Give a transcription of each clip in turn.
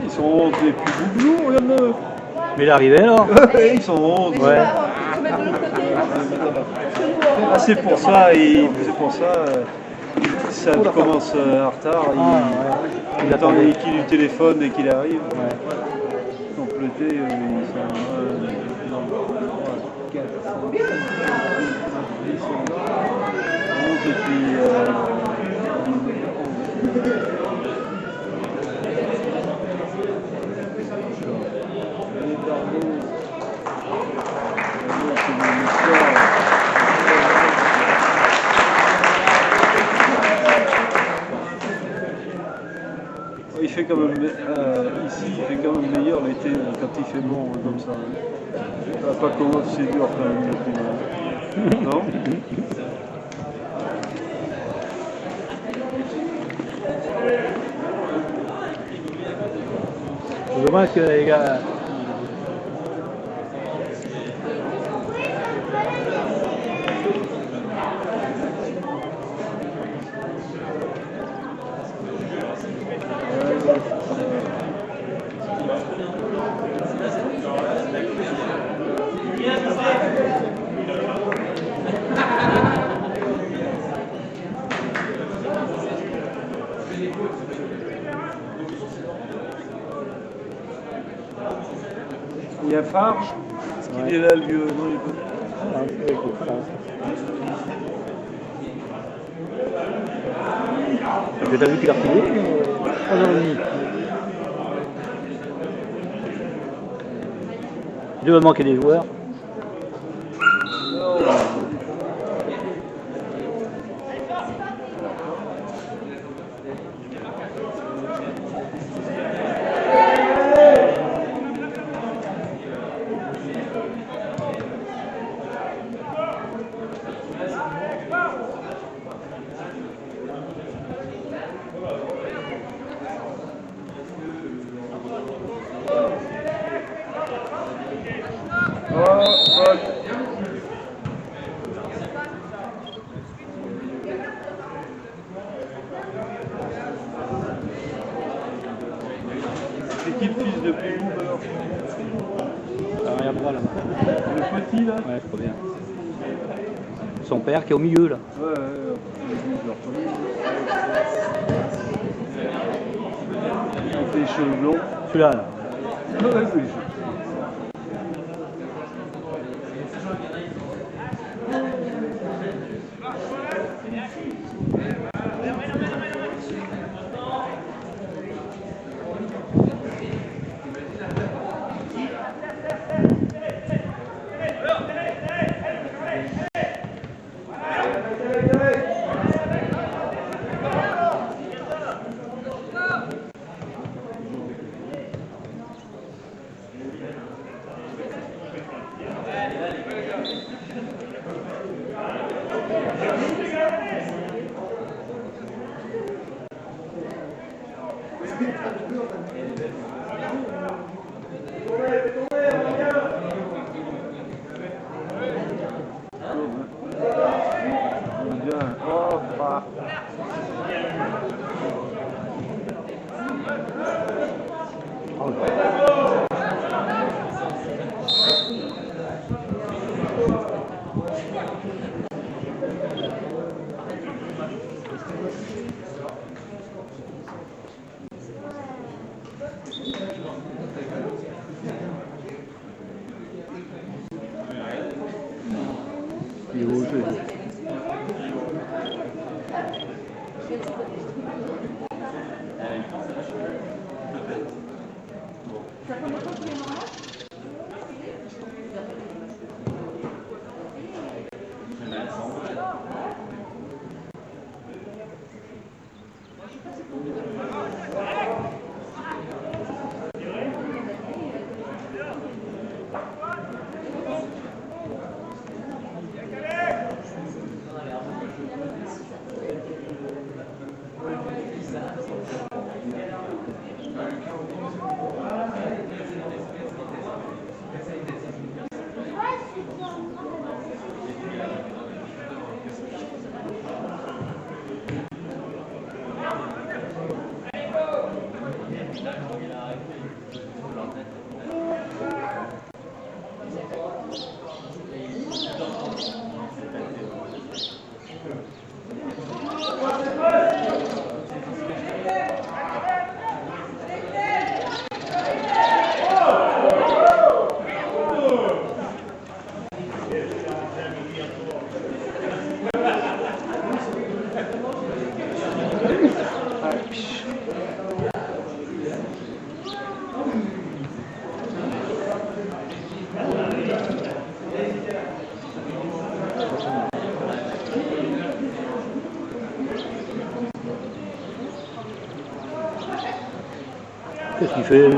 Ils sont honte les plus boublous, regarde-le. Mais il est arrivé alors. Ils sont honte. Ouais. Ah, c'est pour ça, ça commence en retard. Il attend qu'il lui téléphone et qu'il arrive. Ouais. Complété, ils sont 11 et puis il fait quand même ici, il fait quand même meilleur l'été quand il fait bon comme ça. Pas comment c'est dur quand même le climat. Non? C'est dommage que les gars. Il y a Farge. Est-ce qu'il est là le vieux? Non, il est pas. T'as vu qu'il a refilé 3h30. Il va manquer des joueurs. C'est qui le fils de Pigou alors? Rien droit là. Le petit là? Ouais, trop bien. Son père qui est au milieu là. Ouais, avec les cheveux blonds. Celui-là là. Ouais, c'est les cheveux. Il est au jeu. Qu'est-ce qu'il fait?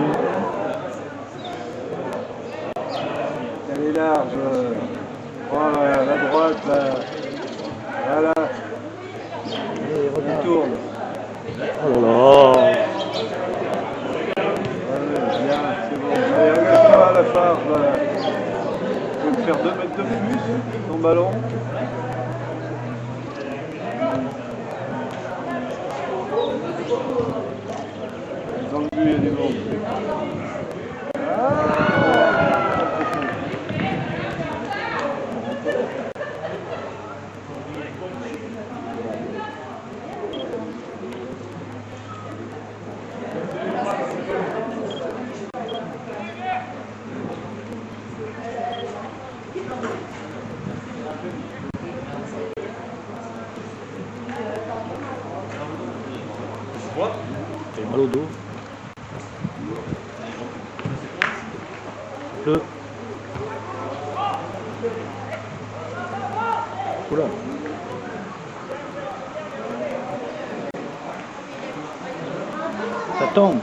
Elle est large. Voilà, la droite, là. Voilà. Il tourne. Oh là là. Allez, bien, c'est bon. Allez, regarde-toi à la farge, là. Tu peux te faire 2 mètres de plus, ton ballon. Dans le but, il y a du monde. J'ai mal au dos. Le. Oula. Ça tombe.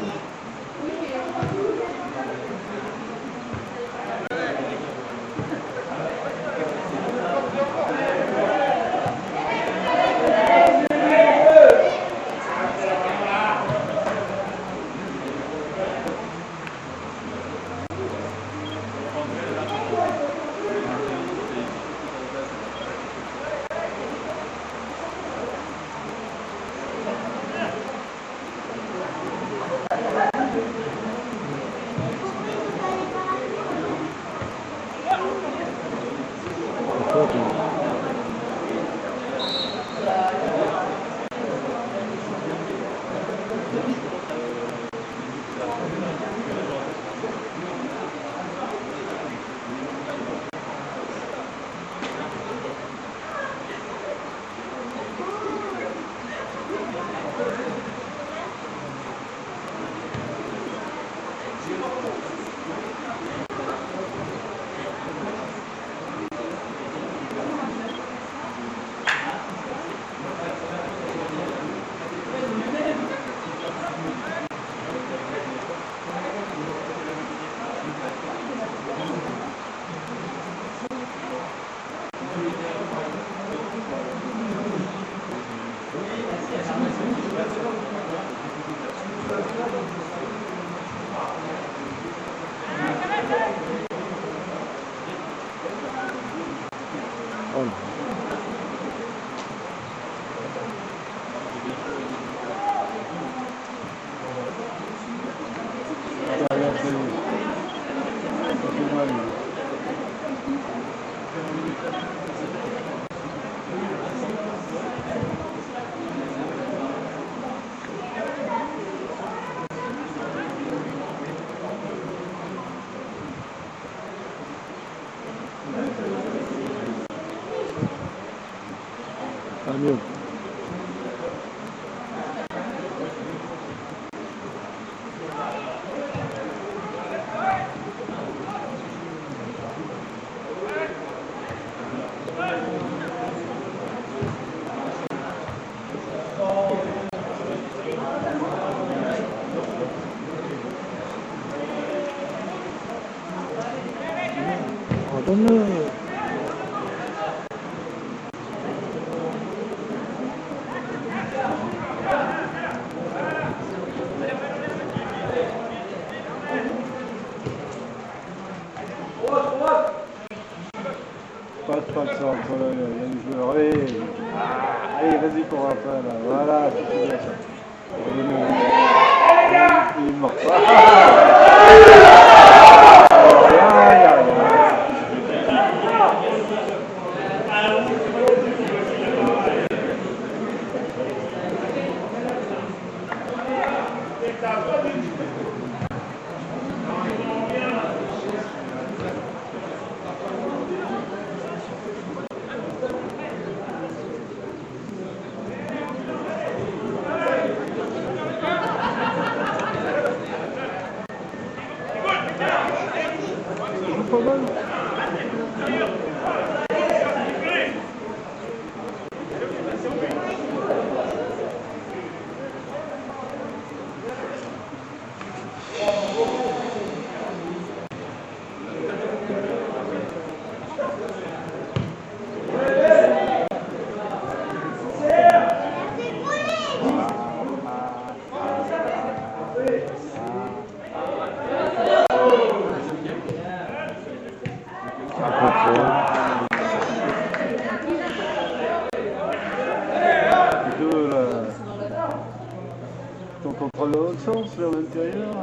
Pas mieux. Donne-le. Pas de centre, il y a du joueur. Allez, vas-y pour un peu là. Voilà, c'est bien ça. Il est mort. Pas mal. On contrôle dans l'autre sens, vers l'intérieur.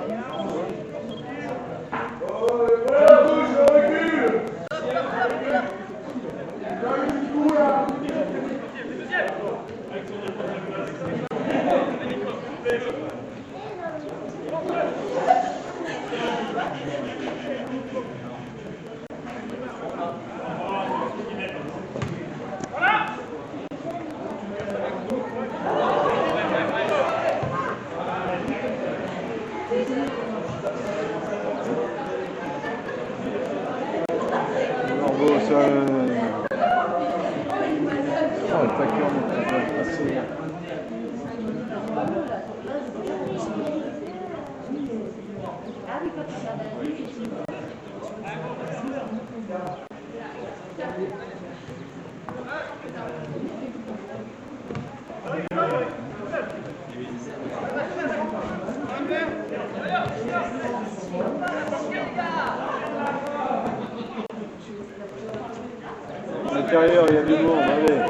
À l'intérieur, il y a du monde, allez.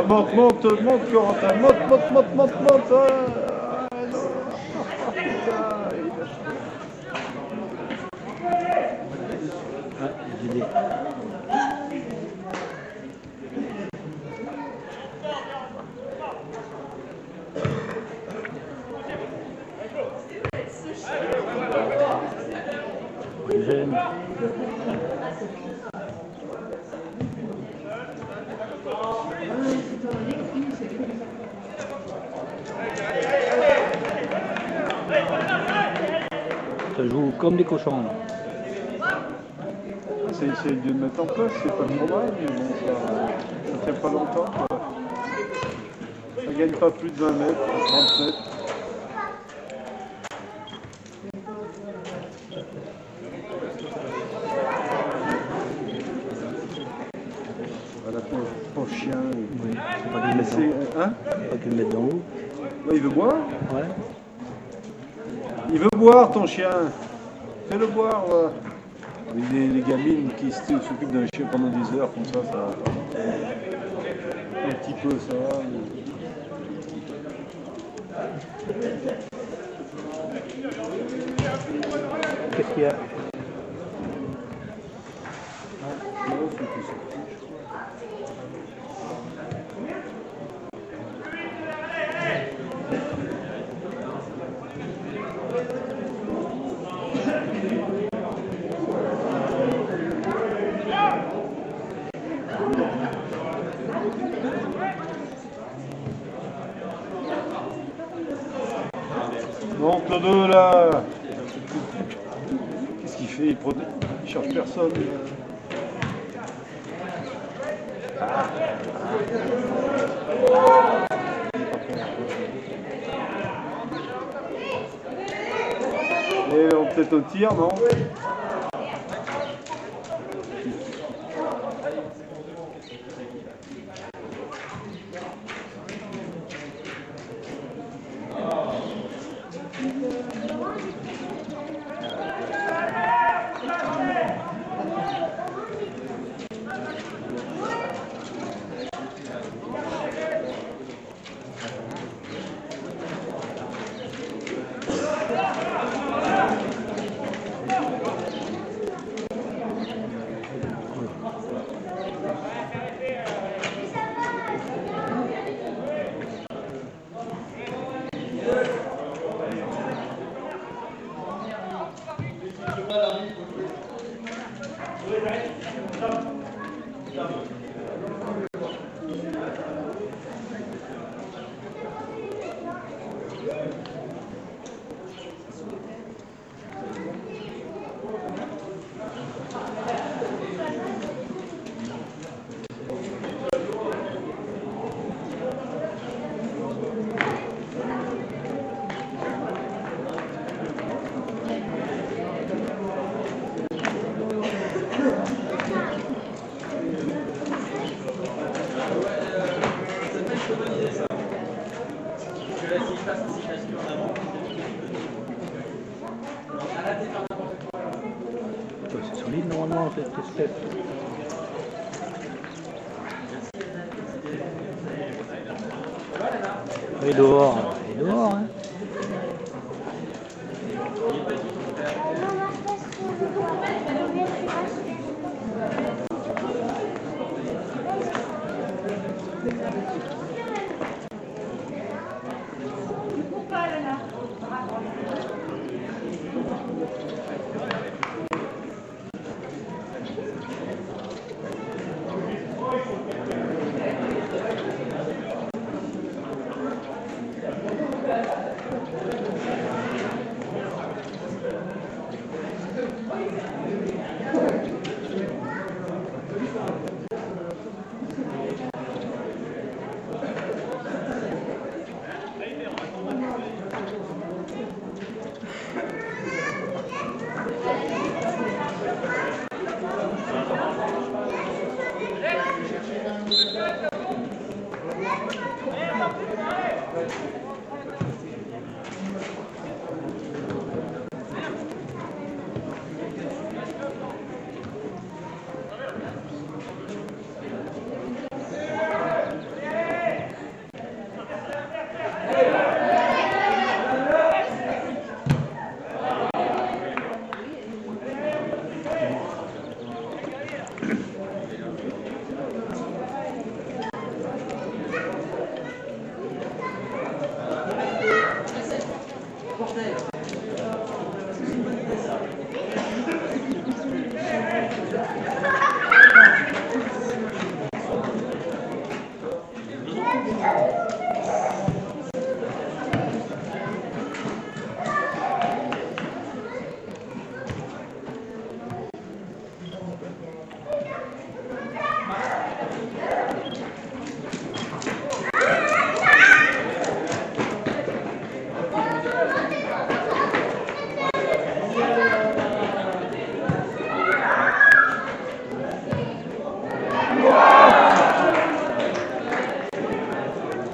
Monte, Corentin, monte. Ça joue comme des cochons. C'est essayer de le mettre en place, c'est pas trop mal, mais bon, ça tient pas longtemps. Quoi. Ça gagne pas plus de 20 mètres, 30 mètres. Voilà, pauvre chien. Oui, c'est pas qu'il le mette dans, hein? Pas qu'il le mette dans l'eau. Ouais, il veut boire? Ouais. Il veut boire, ton chien. Fais-le boire. Ouais. Les gamines qui s'occupent d'un chien pendant des heures, comme ça va. Un petit peu, ça va. Mais... Qu'est-ce qu'il y a? Non, c'est tout ça. Bon, Clodo, là, qu'est-ce qu'il fait? Il cherche personne. Et on peut-être un tir, non? C'est solide normalement cette espèce. Il est dehors, hein.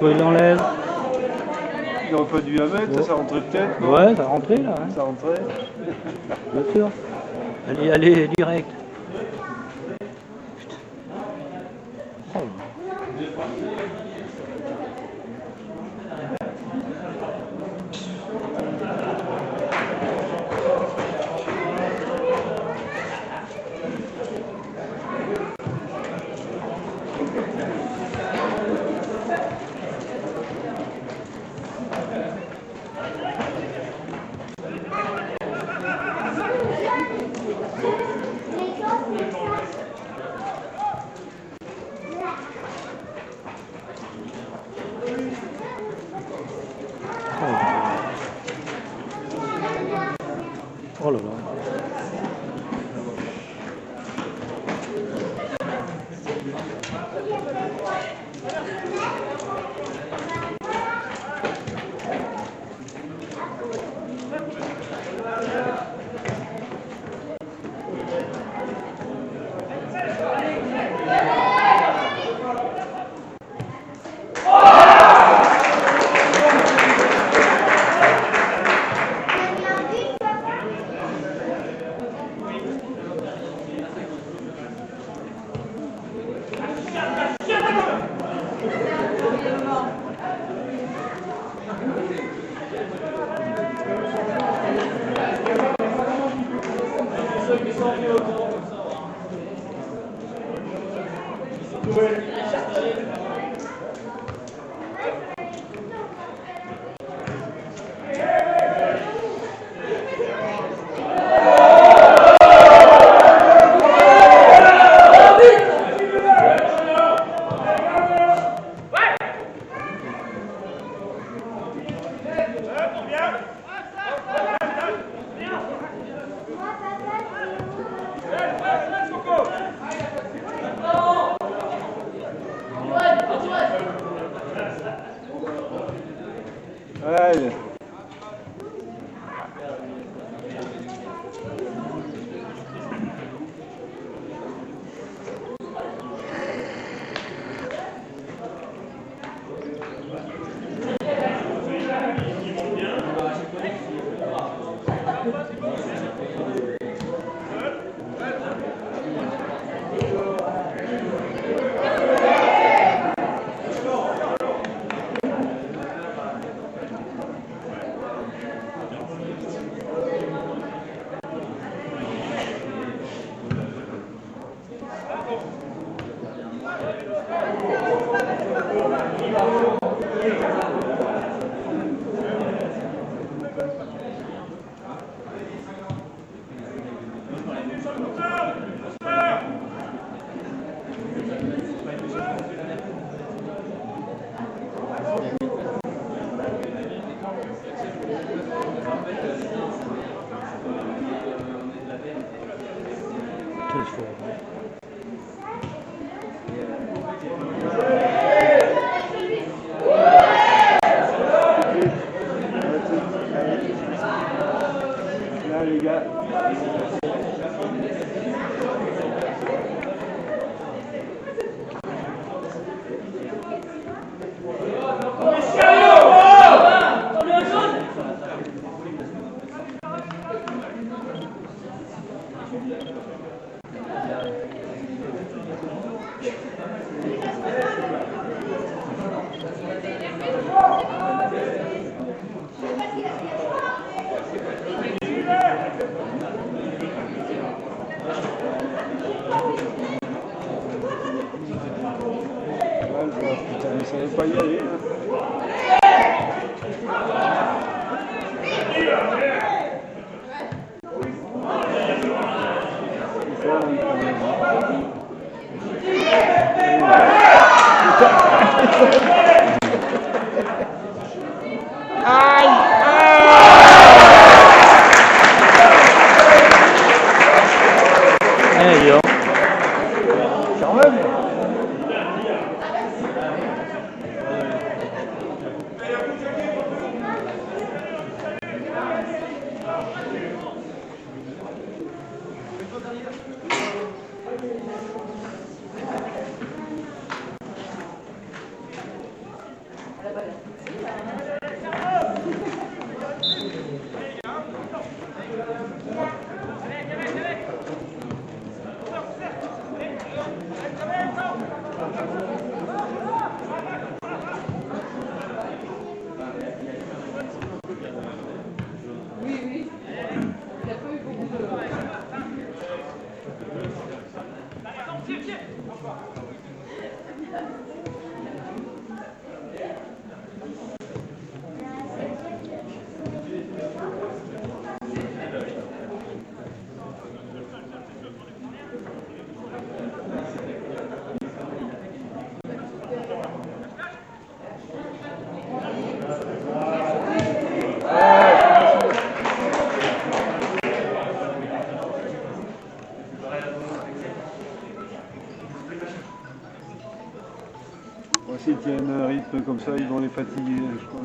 Il l'enlève. Il aurait pas dû la mettre, ça rentrait peut-être. Ouais, ça rentrait là. Hein. Ça rentrait. Bien sûr. Allez, direct. Oh. Oh là là. Allez. faut. Là, les gars. Putain, il savait pas y aller. Eh, dis donc. Quand même. S'ils tiennent un rythme comme ça, ils vont les fatiguer, je crois.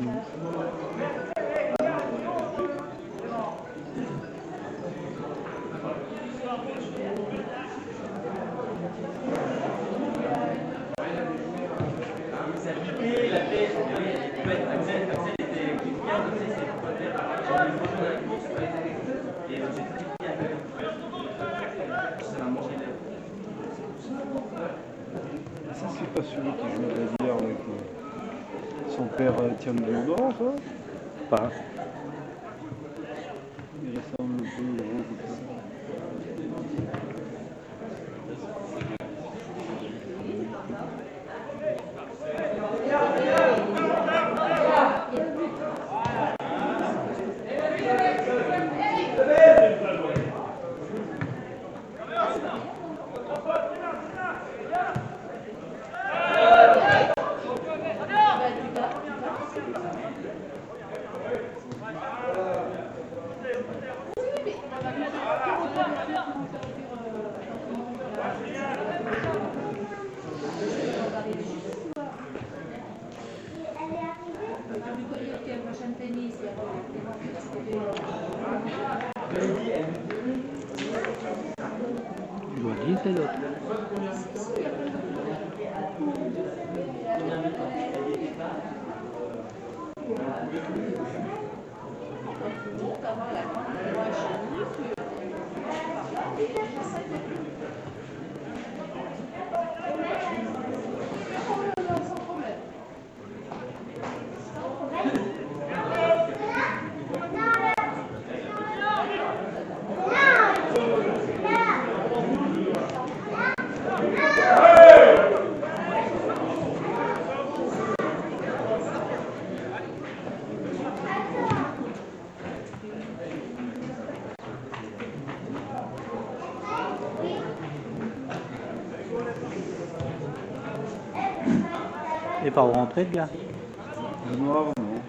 Ça, c'est pas celui qui joue à la bière, son père tient le bourdon, ça? Pas. Il ressemble un peu gros comme ça. Tu dois dire c'est l'autre. Et par où rentrer, le gars? Le noir, non.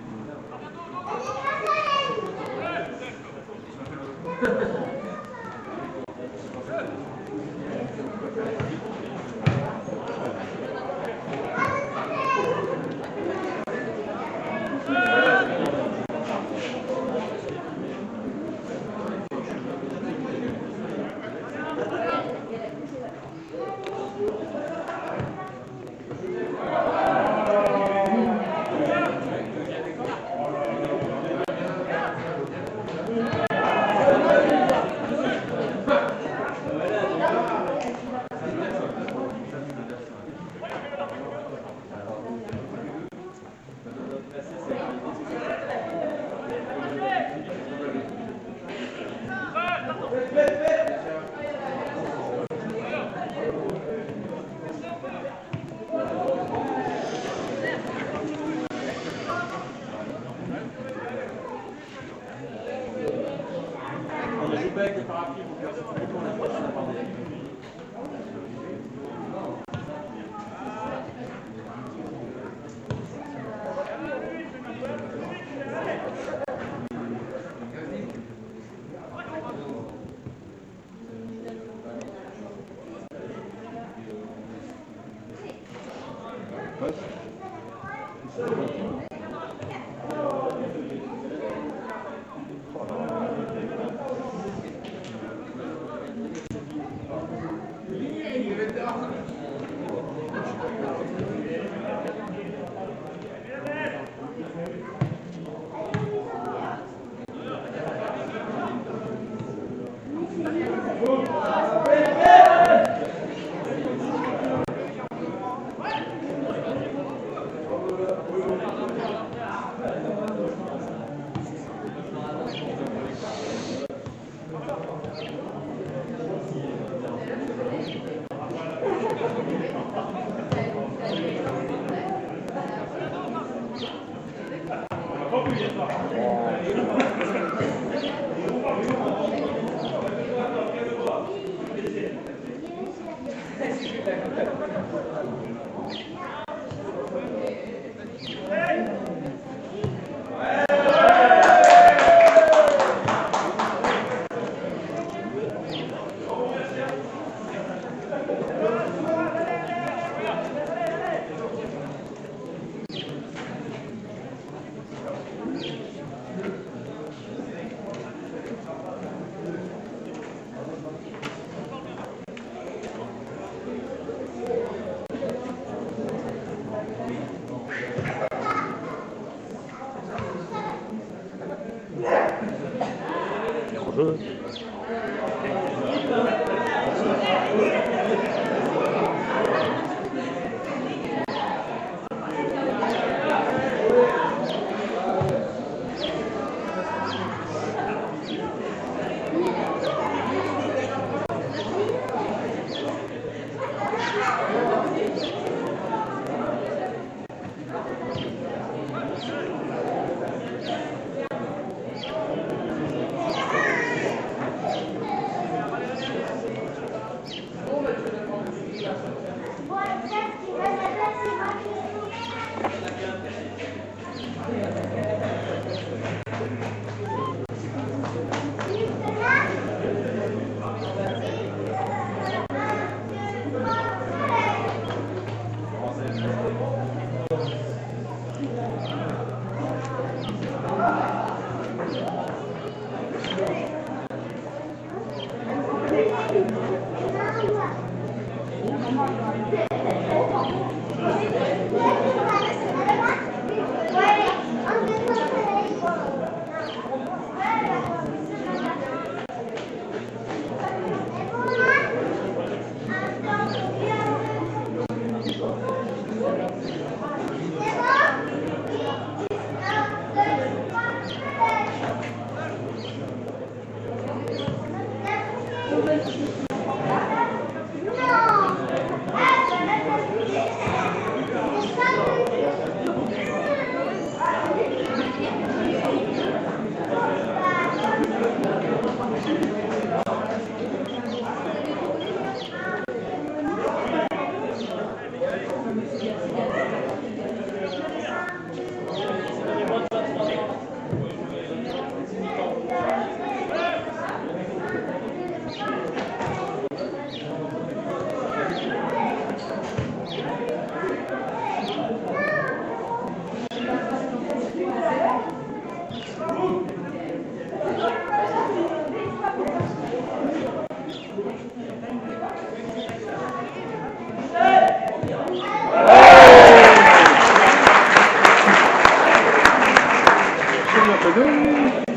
Jeu.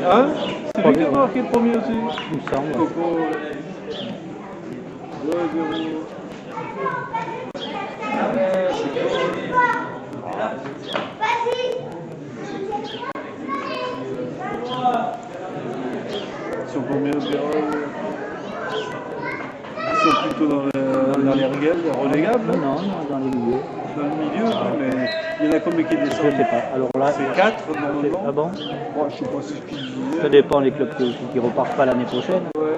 Hein? C'est lui qui a marqué le premier aussi. Il me semble. Coco. 2-0. Ils sont combien de Ils sont plutôt dans les relégables. Non, non, dans les milieux. dans le milieu, oui, mais il y en a combien qui Je descendent? sais pas. Alors là, C'est 4 normalement. ah bon? Bon, je sais pas si ce qu'ils disaient. Ça dépend les clubs qui repartent pas l'année prochaine. Ouais.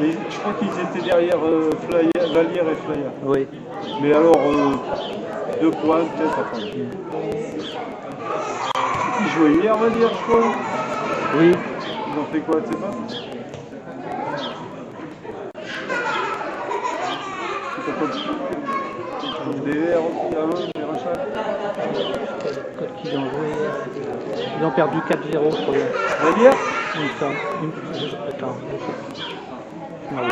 Mais je crois qu'ils étaient derrière Vallière et Flyer. Oui. Mais alors, 2 points peut-être après. Ils jouaient hier, Vallière, je crois. Oui. Ils ont fait quoi, tu sais pas? Des verts aussi, des rachats. Quand ils ont joué hier, ils ont perdu 4-0, je crois. Vallière? Il me semble. Attends, je sais plus. Ah oui.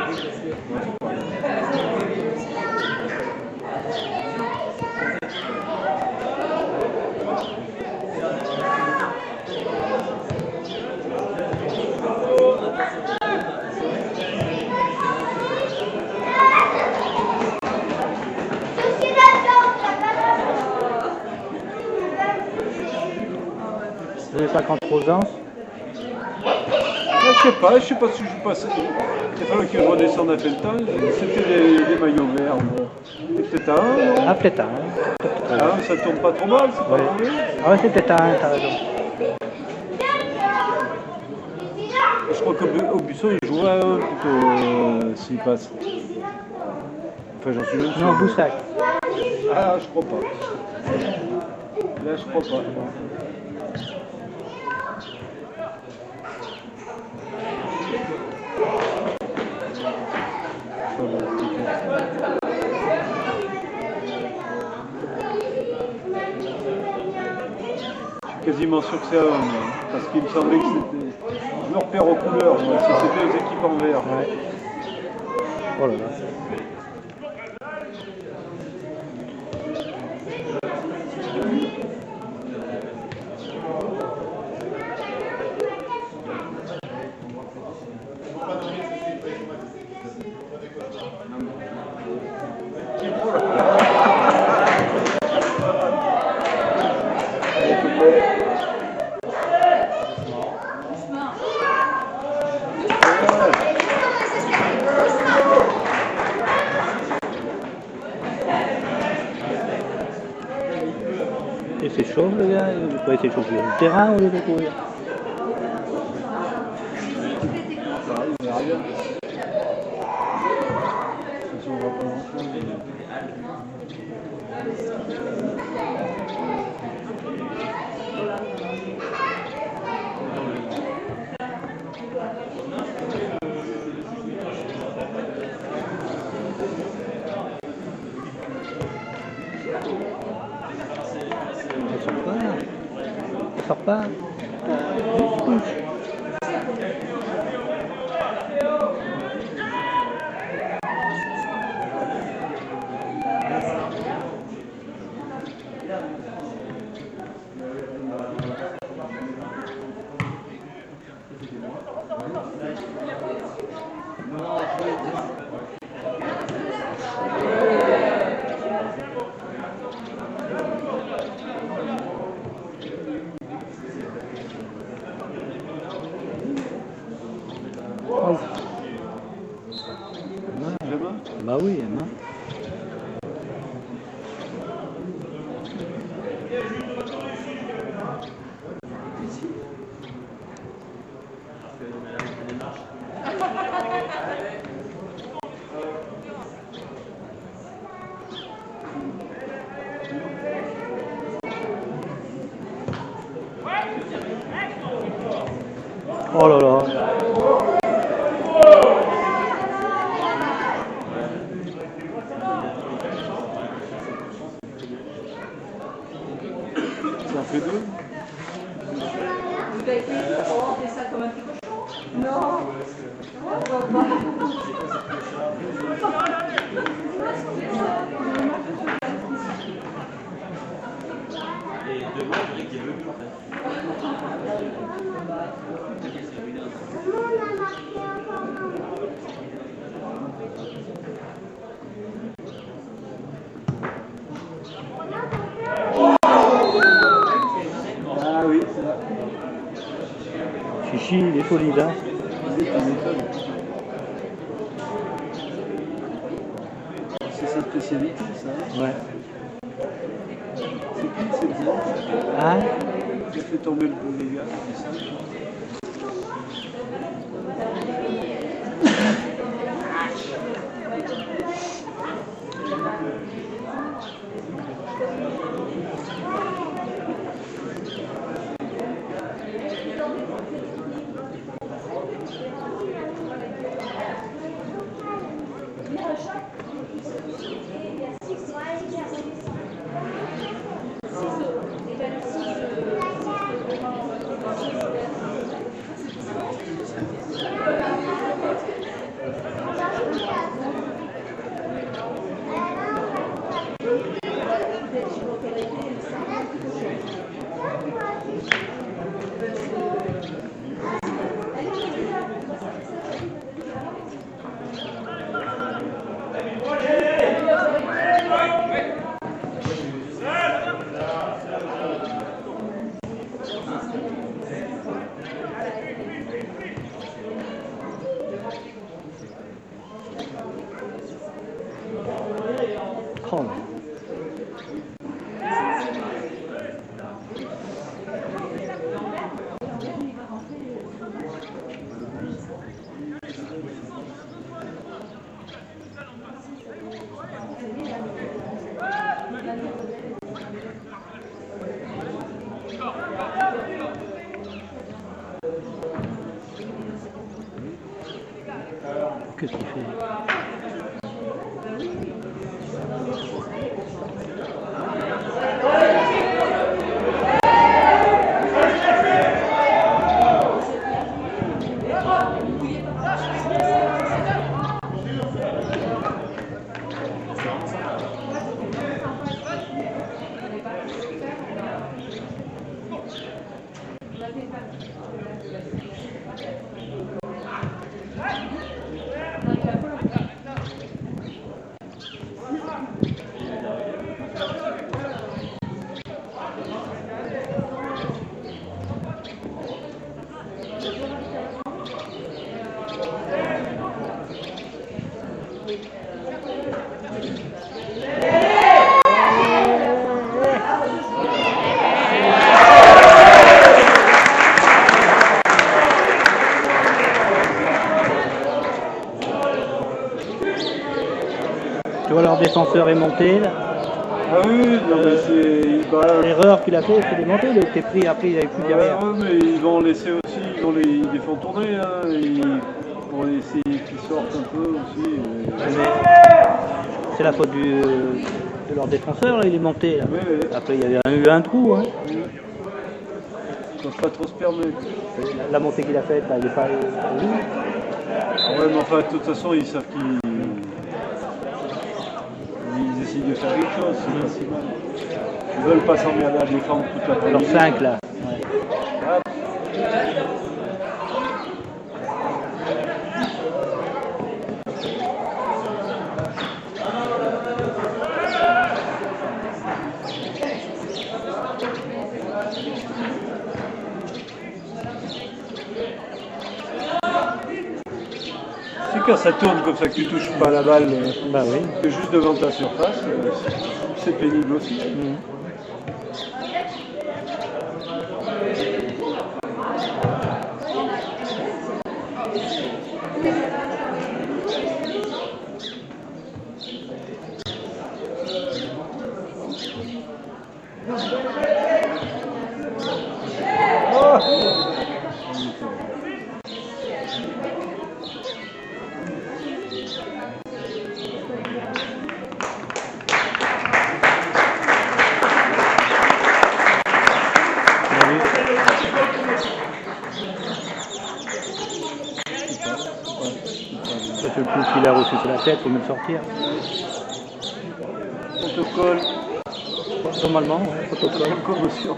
Vous n'avez pas contre Rosens? Je sais pas si je passe. Il a fallu que je redescende à Felton. C'était des maillots verts. C'est peut-être un, non? Ah, peut-être un. Ah, ça tombe pas trop mal, c'est pas Ouais. mauvais. Ah ouais, c'est peut-être un, t'as raison. Je crois qu'au Buisson, il jouera un plutôt s'il passe. Enfin, j'en suis même sûr. Non, Boussac. Ah, je crois pas. Là, je crois pas. Je suis quasiment sûr que c'est un homme, hein, parce qu'il me semblait que c'était. Je me repère aux couleurs, moi, si c'était deux équipes en vert. Ouais. Oh là là. Et c'est chaud le gars, il faut être chauffé le terrain au lieu de courir. Il verra bien. Si on va pas grand-chose. Ça sort pas. Oh. Bah oui, Emma. Oh là là. Ça en fait deux. Vous avez fait ça comme un petit cochon? Non. Et demain, Eric est venu en fait. Ah oui. Chichi, il est solide, hein. spécialité, ça. Ouais. C'est qui cette blanche Hein? qui a fait tomber le gars? C'est ça. Oh. Qu'est-ce qu'il fait? Tu vois, leur défenseur est monté là. Ah oui, non, mais c'est. Bah, L'erreur qu'il a fait, c'est de monter. Il a été pris, après il n'avait plus derrière. ouais, mais ils vont laisser aussi, ils les font tourner, hein, pour essayer qu'ils sortent un peu aussi. Mais c'est la faute de leur défenseur, là, il est monté. Là. Ouais. Après, il y avait eu un trou. Hein. Ils ne peuvent pas trop se permettre. La montée qu'il a faite, là, il n'est pas. Ouais, mais enfin, de toute façon, ils savent qu'ils essayent de faire quelque chose, c'est pas si mal. Ils ne veulent pas s'emmerder à défendre toute la Leur 5 là. Ouais. C'est quand ça tourne comme ça que tu touches pas la balle, Bah oui. que juste devant ta surface, c'est pénible aussi. C'est le coup qu'il a reçu sur la tête, il faut même sortir. Protocole, Normalement, ouais, protocole. commotion.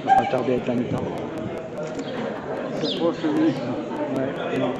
Pas tarder avec la mi-temps. C'est proche de lui. Ouais, non.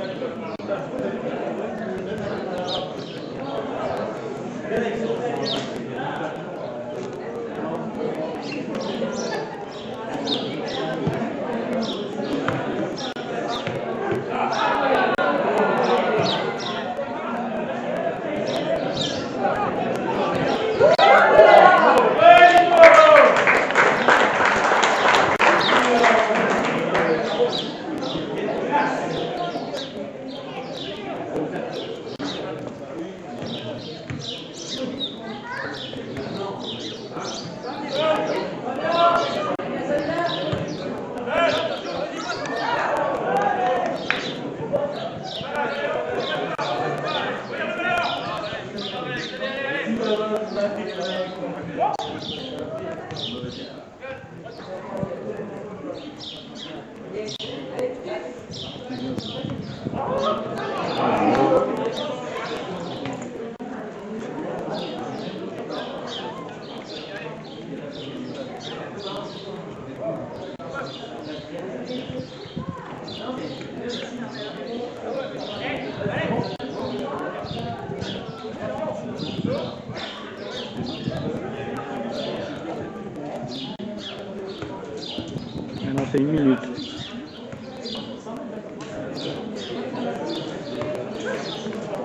Maintenant c'est 1 minute.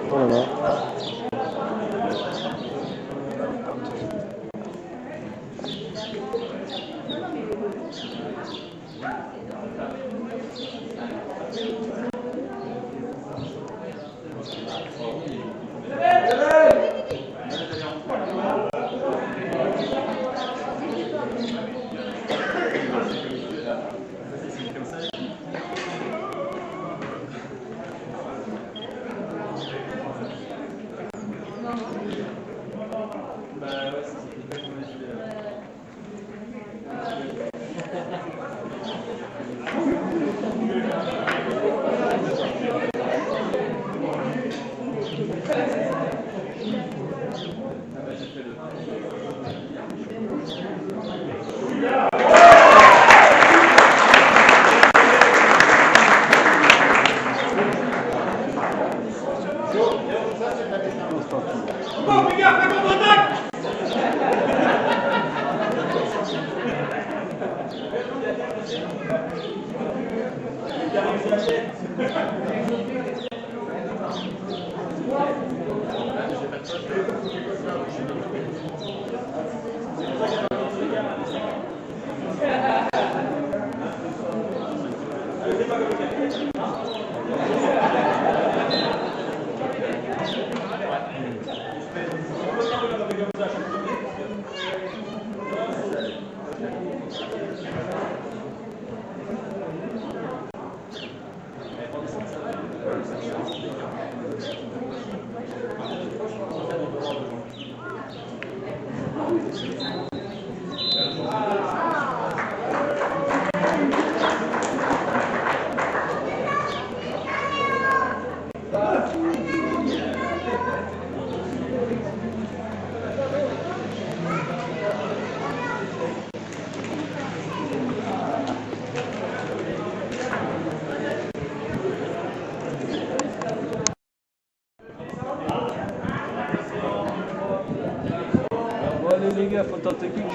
Oh là là.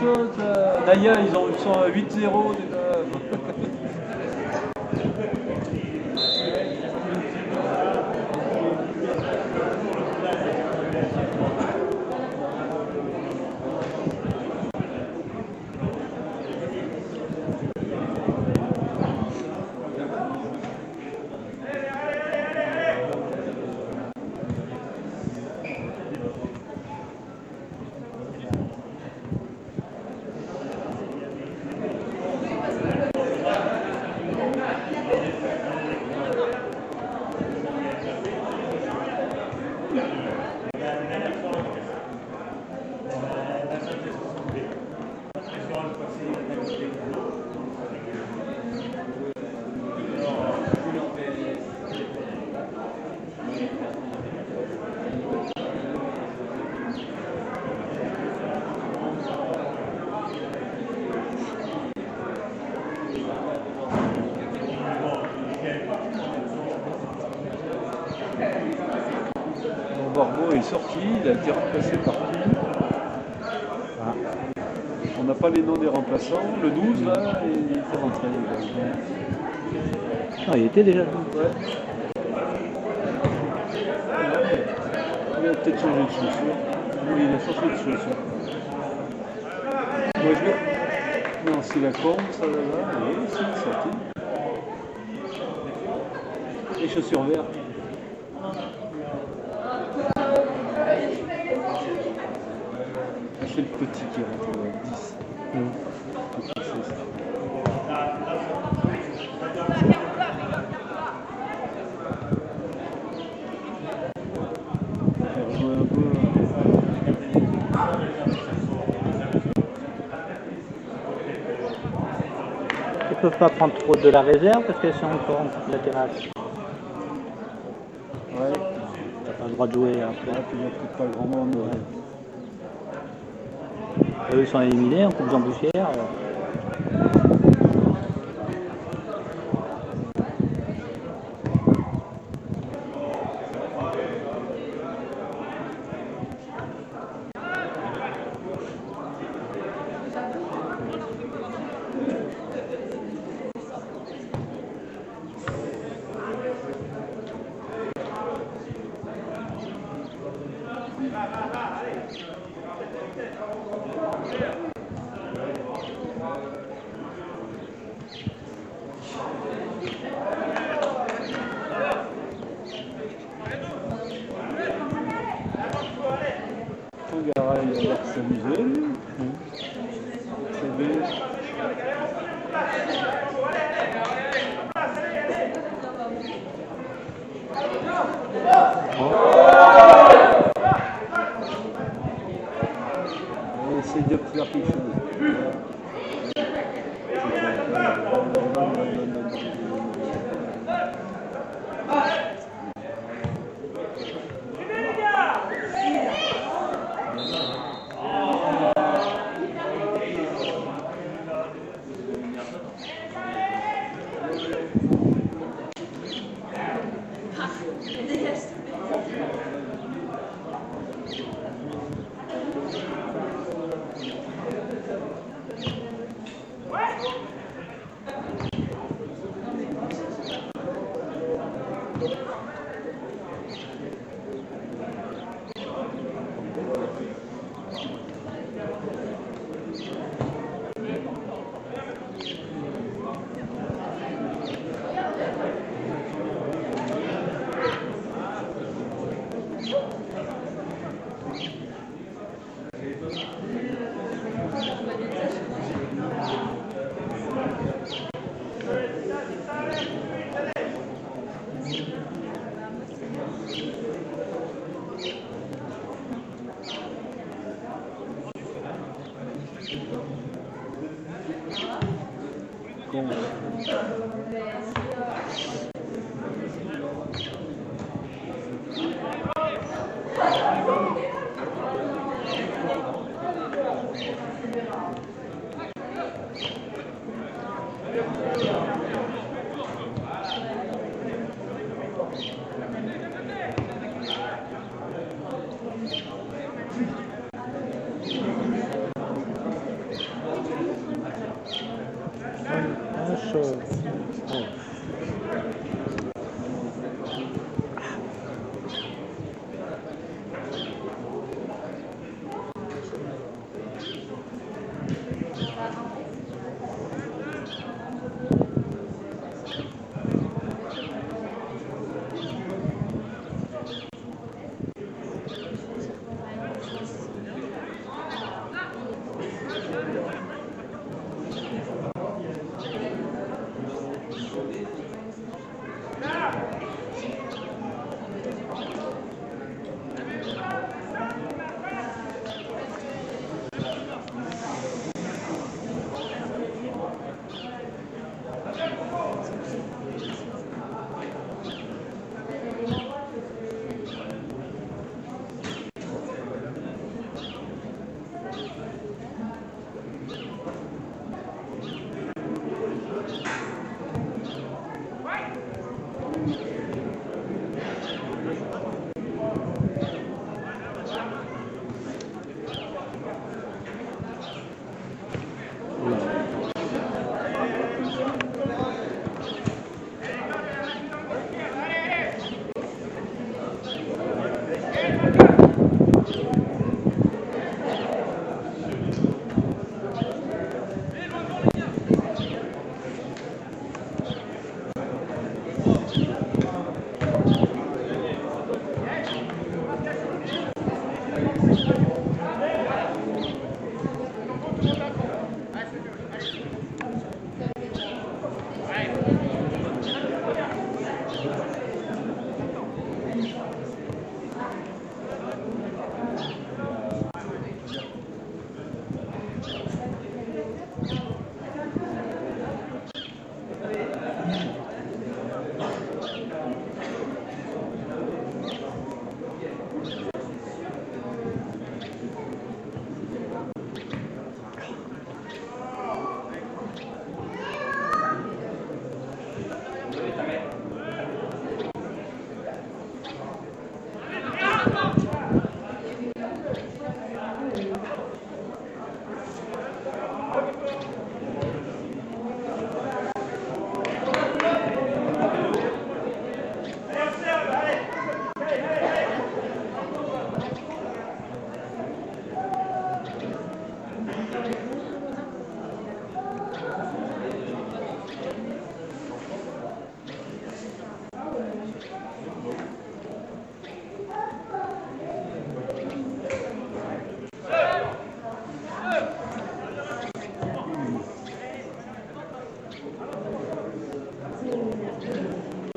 autre chose. Naya, ils sont à 8-0 déjà. Barbeau est sorti, il a été remplacé par qui? Ah. On n'a pas les noms des remplaçants. Le 12 là, il était rentré. Ah, il était déjà là. Ouais. Il a peut-être changé de chaussures. Oui, il a changé de chaussures. Moi, non, c'est la combe, ça là. Oui, c'est sorti. Les chaussures vertes. C'est le petit qui rentre à 10. Ils peuvent pas prendre trop de la réserve parce qu'elles sont encore en latérale. Ouais. T'as pas le droit de jouer après. Ouais, puis il n'y a peut-être pas grand monde. Ouais. Eux, ils sont éliminés en coupe d'embouchière. Tangara, il a l'air de s'amuser. C'est bien. On essaie de faire quelque chose. Adesso... Oh.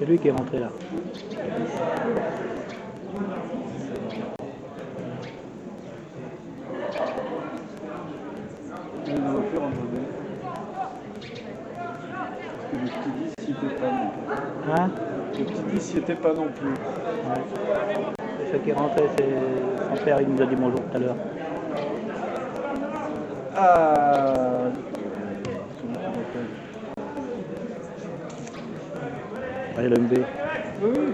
C'est lui qui est rentré là. Il nous a fait rentrer. Le petit 10 n'y était pas non plus. Hein? Le petit 10 n'y était pas non plus. Ouais. C'est ce qui est rentré, c'est son père, il nous a dit bonjour tout à l'heure. Ah, Allez, le MB. oui.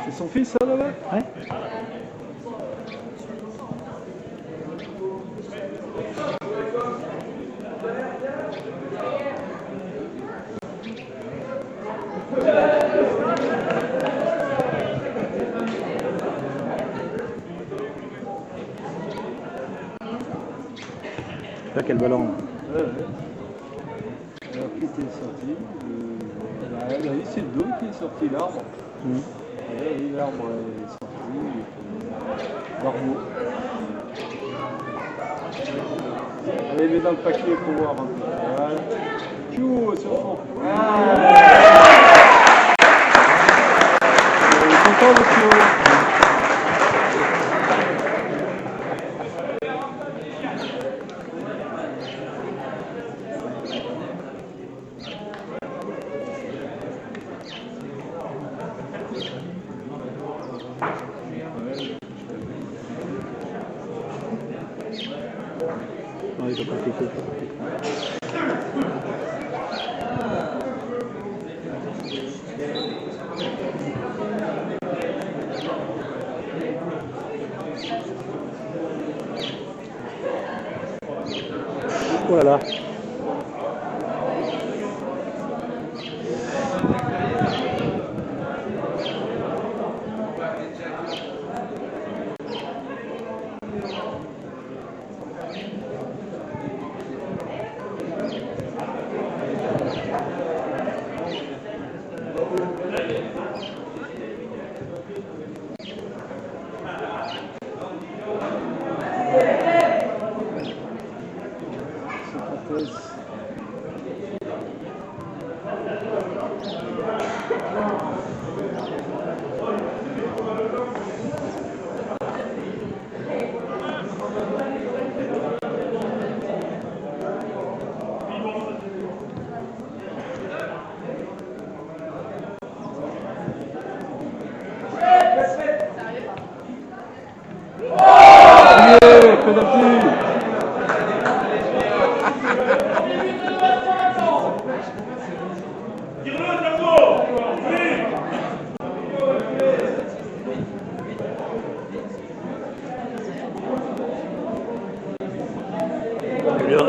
C'est son fils, ça, là-bas? Ouais. Là, quel ballon. Ouais, ouais. Alors, qui était sorti oui, c'est le dos qui est sorti, l'arbre. Mmh. Oui, l'arbre est sorti. Barbeau. Allez, mets dans le paquet pour voir. Voilà. Tchou, sur le fond. Il est content, le Tchou. Non, il va pas cliquer. Oh là là.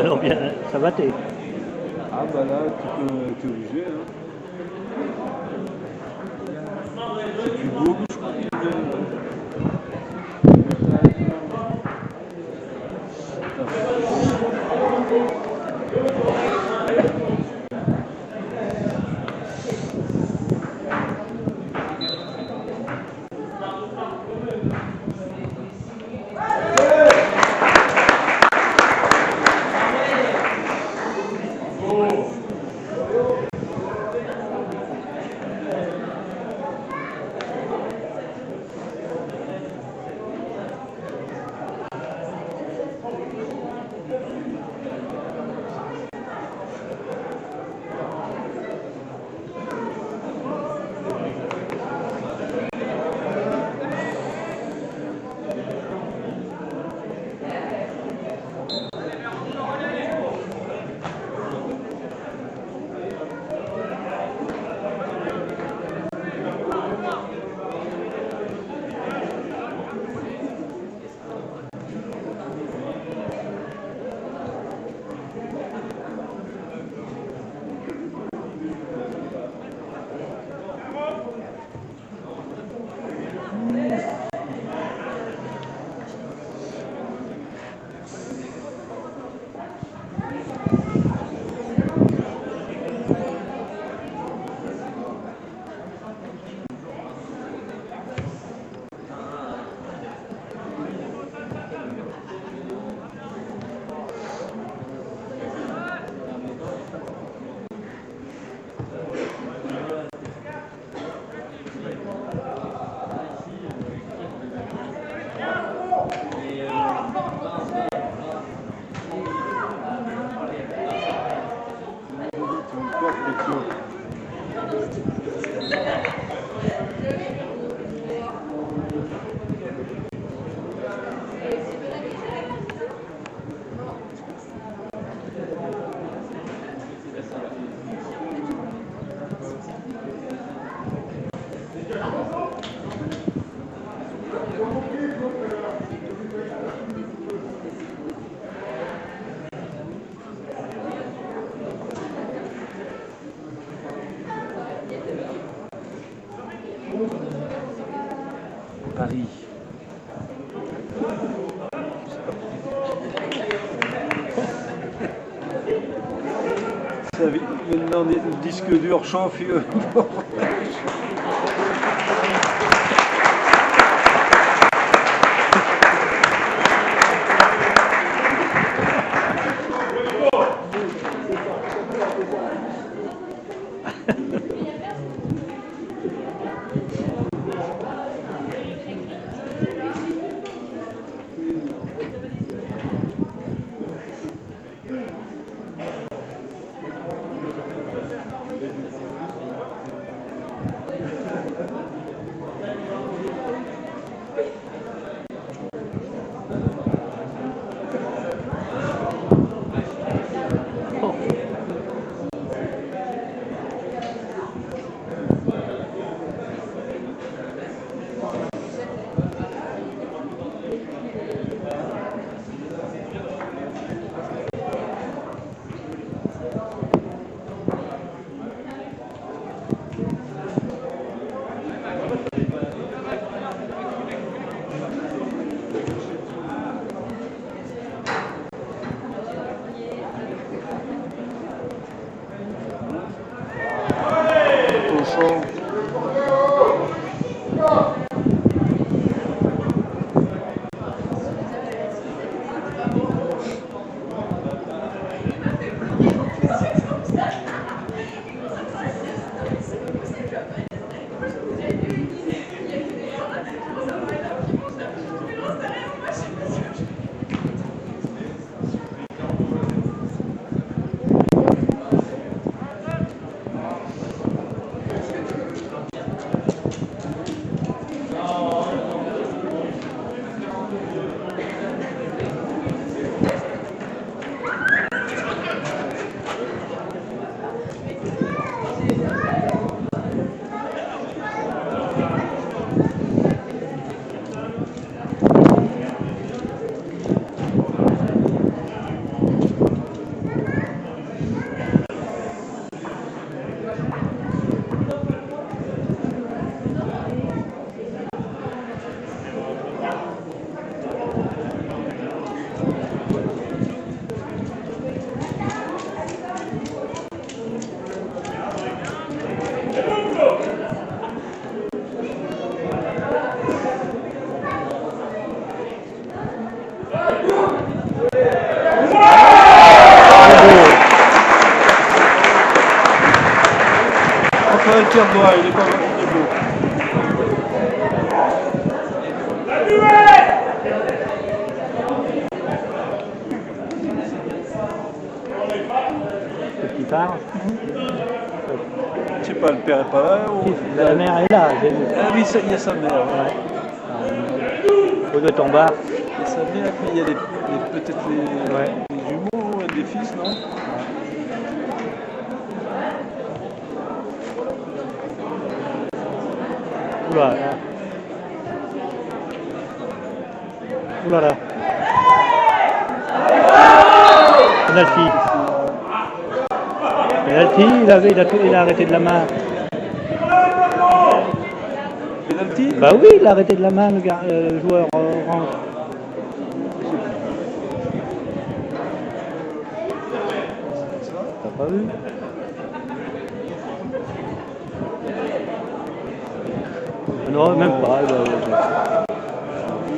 Non, bien, ça va t'es. Ah bah là, tu es obligé. Hein. C'est plus beau, je crois. Paris. Ça, maintenant, le disque dur chauffe. toi, il est pas mal, il est beau. Petit part. Je sais pas, le père est pas là ou... La mère est là, j'ai vu. Ah oui, il y a sa mère. Ouais. Au doigt en bas. Il y a sa mère, puis il y a peut-être les jumeaux, des fils, non? Oula là. Oula là. Penalty. Penalty, il a arrêté de la main. Penalty? Bah oui, il a arrêté de la main, le joueur orange. T'as pas vu? Non, même pas.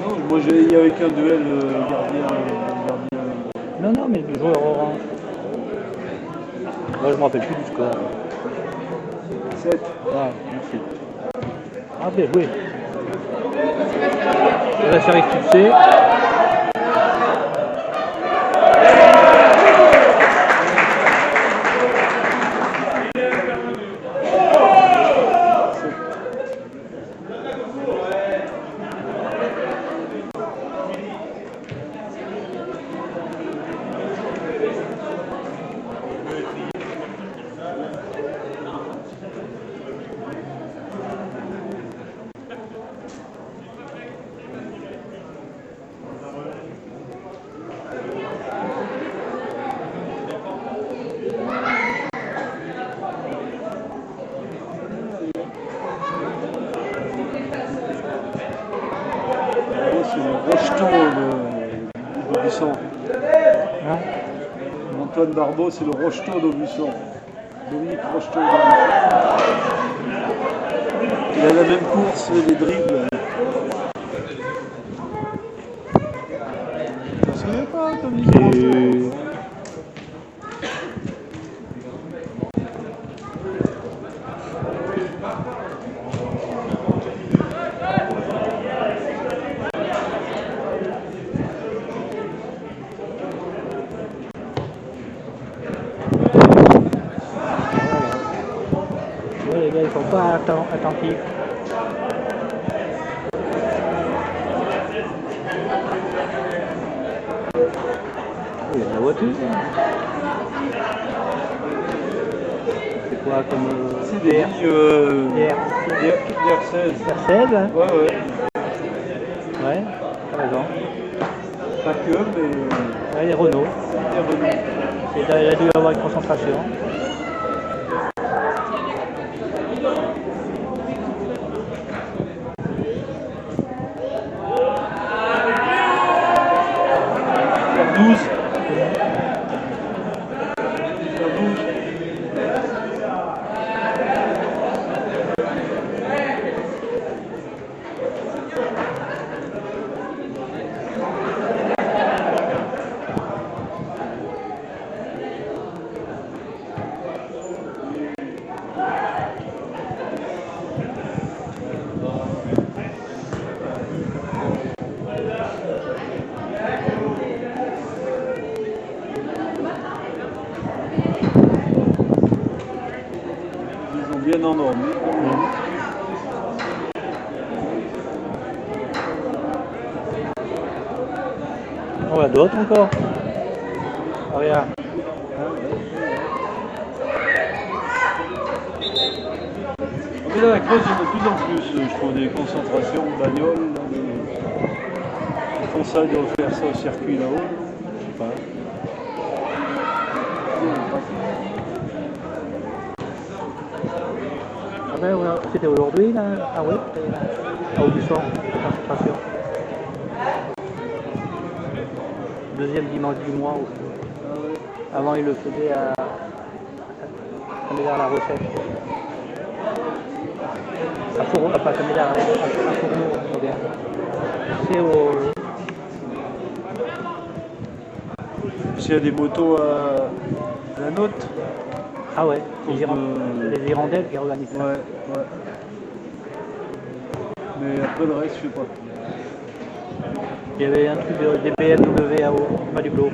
Non, moi il y avait qu'un duel gardien. Non, non, mais le joueur orange. Moi, je me rappelle plus du score. 7. Ouais, merci. Ah, bien joué. On va se faire expulser. C'est le Rocheteau d'Aubusson. Hein? Antoine Barbeau, c'est le Rocheteau d'Aubusson. Dominique Rocheteau d'Aubusson. Il a la même course, les dribbles. Tu te souviens pas, Dominique Rocheteau? Ouais, les gars, ils sont pas attentifs. Il y a de la voiture. C'est quoi comme... C'est des R16, DR16. hein? Ouais, ouais. Ouais, t'as raison. Pas que, mais Ouais, les Renault. des Renault. Il a dû avoir une concentration. R12. Ils ont bien endormi. On a d'autres encore. Ah, regarde. Mais là, la Creuse, il y en a de plus en plus, je trouve, des concentrations de bagnoles. Là, ils font ça, ils doivent faire ça au circuit là-haut. Je sais pas. Ah ben, ouais, c'était aujourd'hui, là. Ah oui, à Aubusson, concentration. Deuxième dimanche du mois aussi. Avant, il le faisait à Saint-Médard-la Rochelle. À Fourneau, pas Saint-Médard, à Fourneau, on vient. C'est au... S'il y a des motos à la note. Ah ouais. cause de... Les hirondelles qui organisent ça. Ouais, ouais. Mais après le reste, je sais pas. Il y avait un truc des BMW à eau, pas du Glo.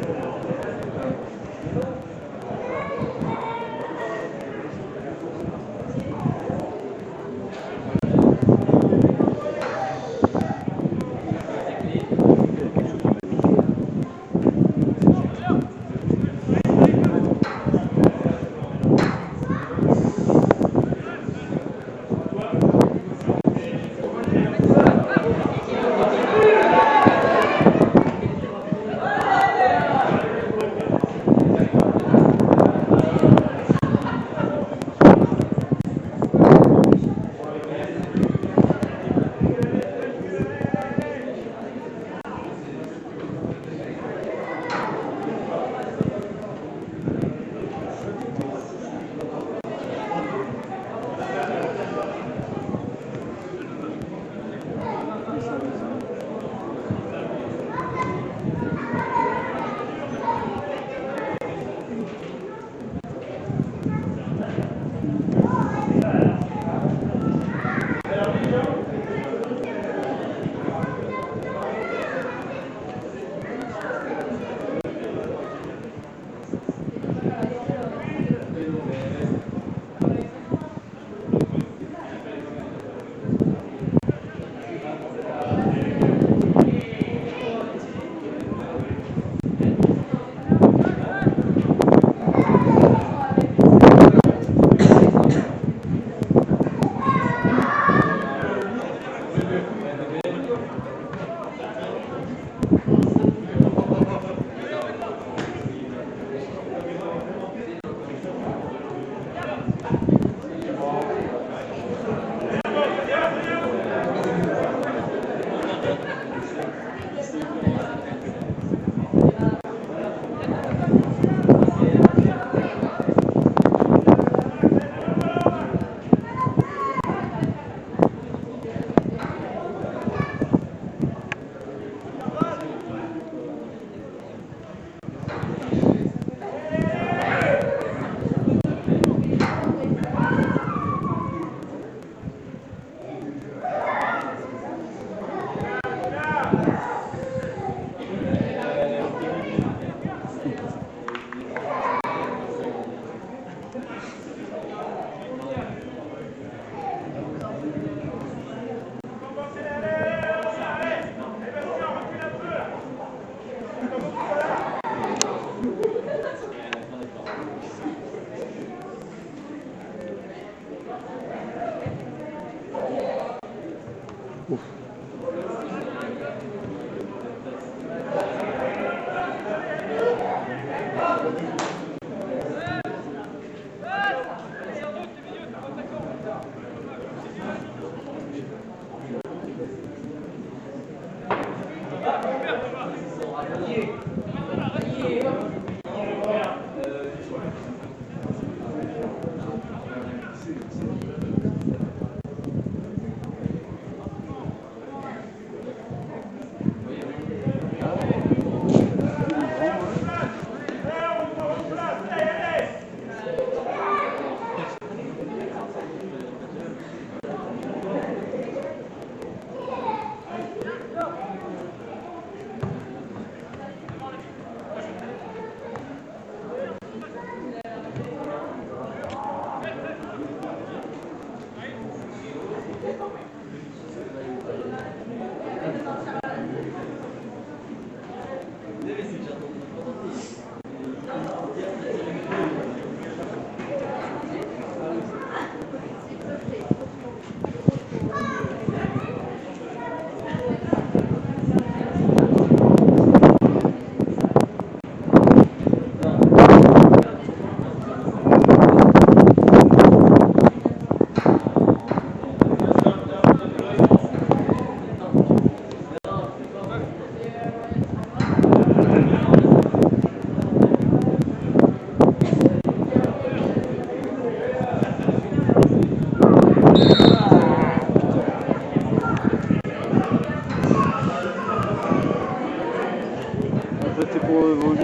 C'était pour évoluer.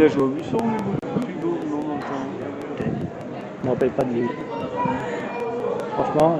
Il a joué au Buisson, plus beau, non, longtemps. Peut-être. Je me rappelle pas de lui. Franchement,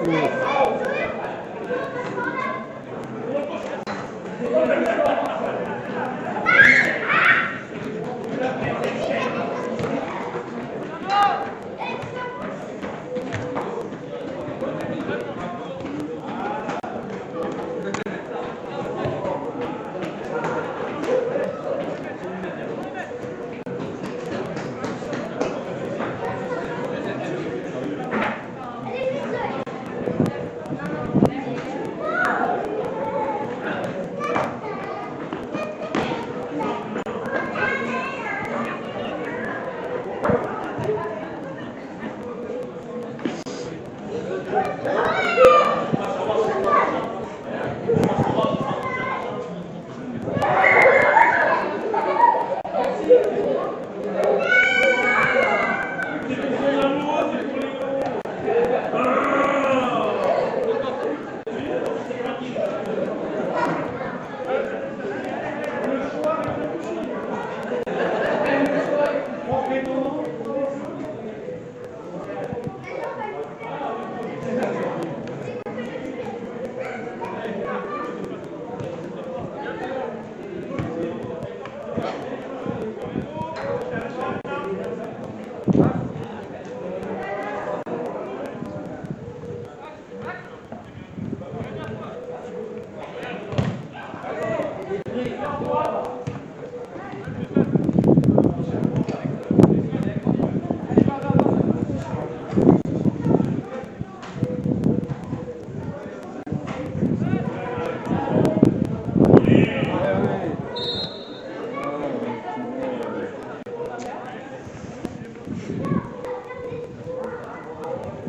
Ouais,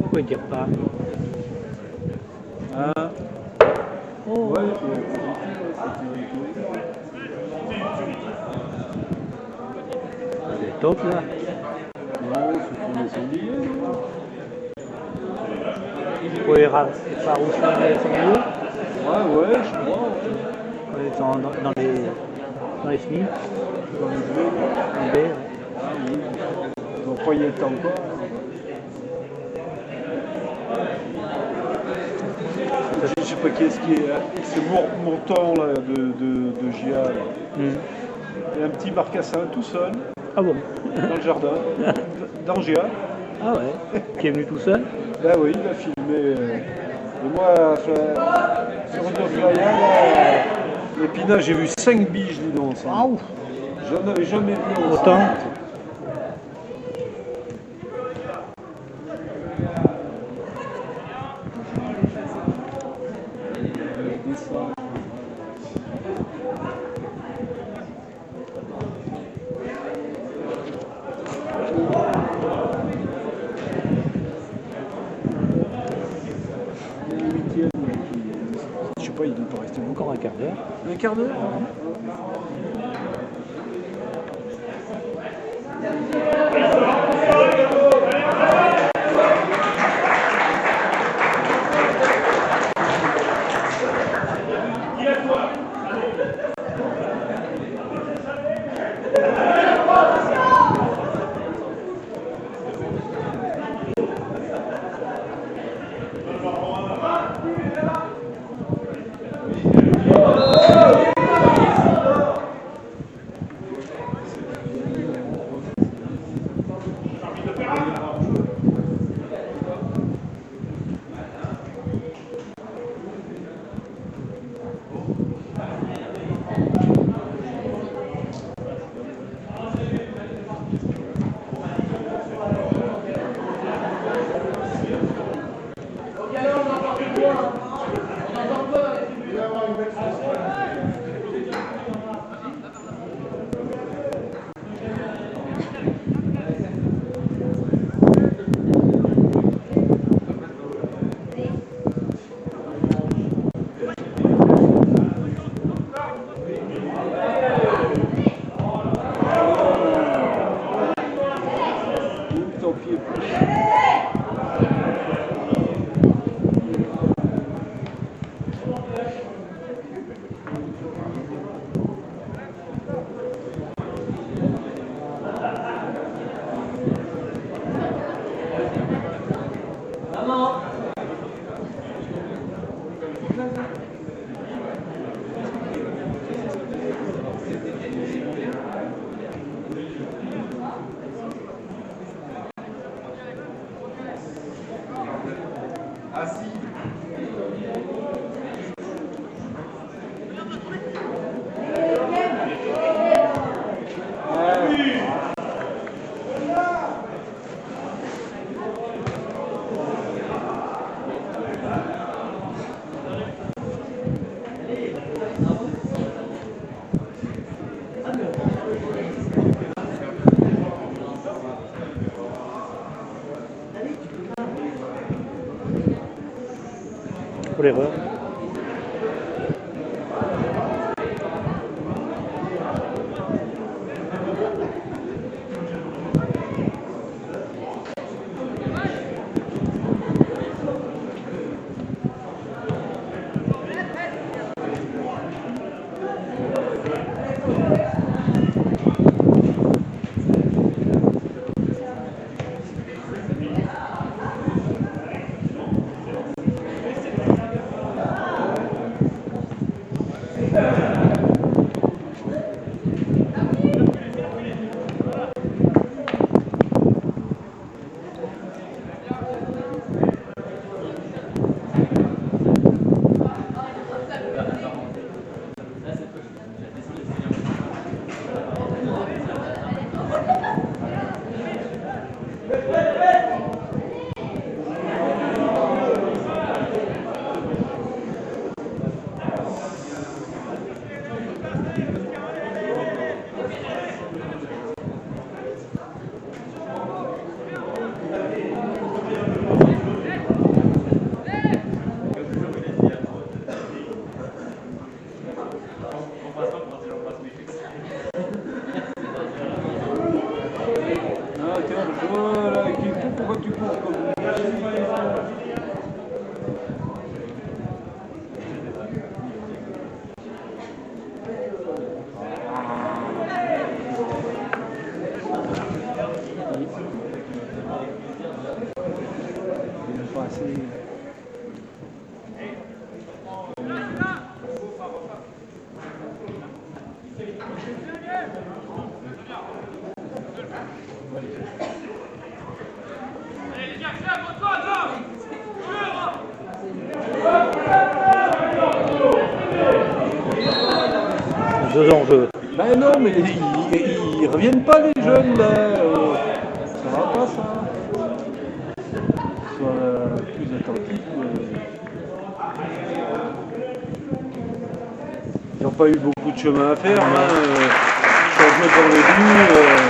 pourquoi dire pas? Ah, Oh, ouais, c'est top là. non, c'est une sanglier, non? Vous pouvez faire aussi les sangliers Ouais, je crois. dans les SMI, Dans les blés, en baie. Ouais. ah oui. On va pas y être encore. Je sais pas qu'est-ce qui est. C'est Mourton là, de Gia. Là. Il y a un petit marcassin tout seul, Ah bon? dans le jardin, dans Gia. Ah ouais. Qui est venu tout seul? Là oui, il a filmé. Et moi, sur Autoflyer, là, l'épinage, j'ai vu 5 biches, dis donc. Ça. Ah ouf. J'en avais jamais vu Autant. Je sais pas, il doit pas rester longtemps. Encore un quart d'heure. Un quart d'heure. Pour l'erreur. Ah tiens, je vois là qui court, pourquoi tu cours comme il n'a pas assez. Deux enjeux. Ben non, mais ils reviennent pas les jeunes là. Ça va pas ça. Sois plus attentif. Ils n'ont pas eu beaucoup de chemin à faire. Changement dans le but.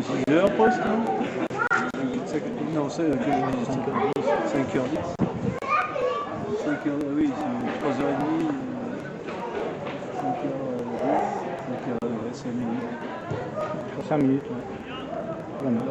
6 heures presque, hein. Non, c'est 5h10. 5h, oui, c'est 3h30. 5h, 5 minutes. 5 minutes, ouais. Vraiment.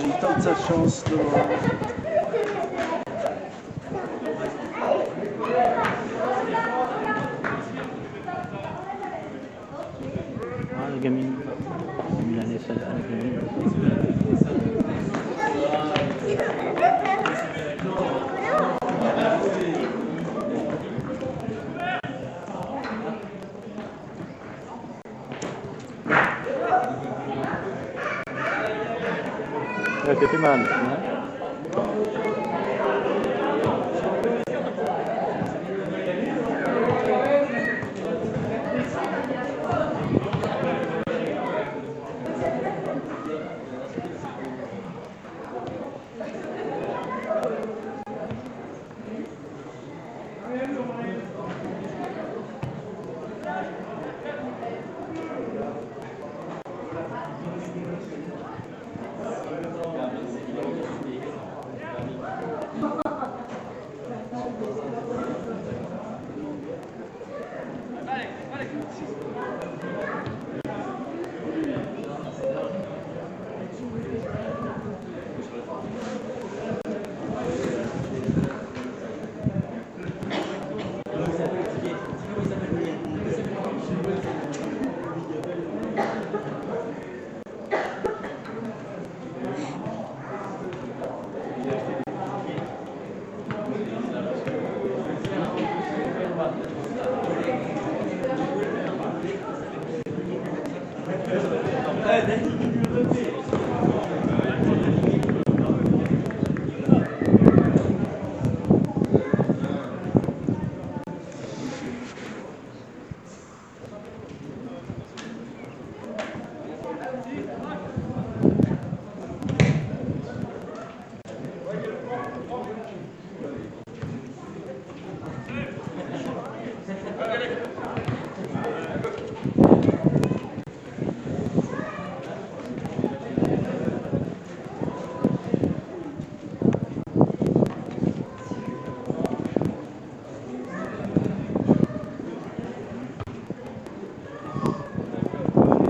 Il tente sa chance de voir. Ah, la gamine. Il a laissé la gamine. Ça fait mal, hein?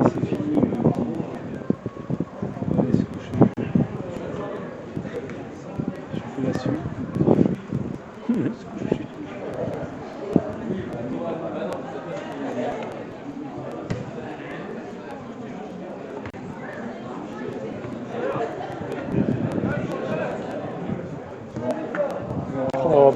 C'est fini. Allez se coucher. Je fais la suite. Se coucher. Oh.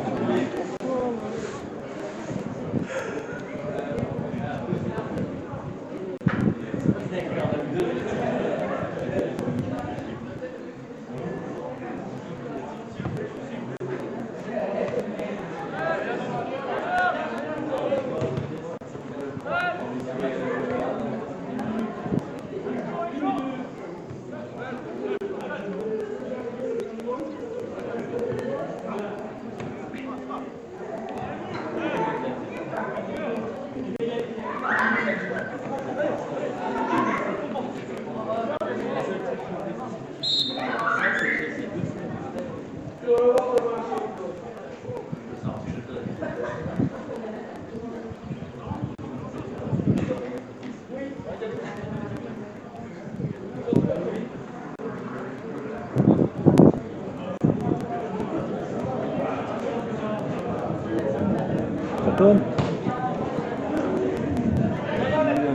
Ça tourne.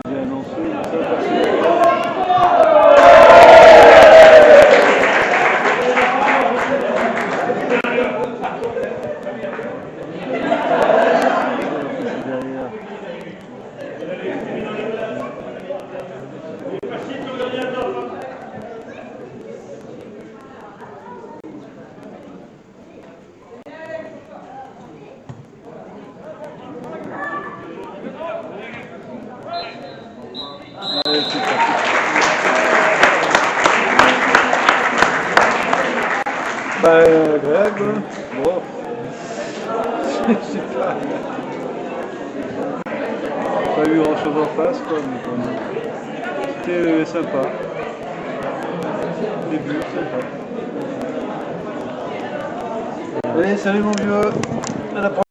J'ai annoncé ça Allez, c'est parti. Bah, agréable. Bon. Je sais pas. Pas eu grand chose en face, quoi, mais quand même. C'était sympa. Début, sympa. Allez, salut mon vieux. À la prochaine.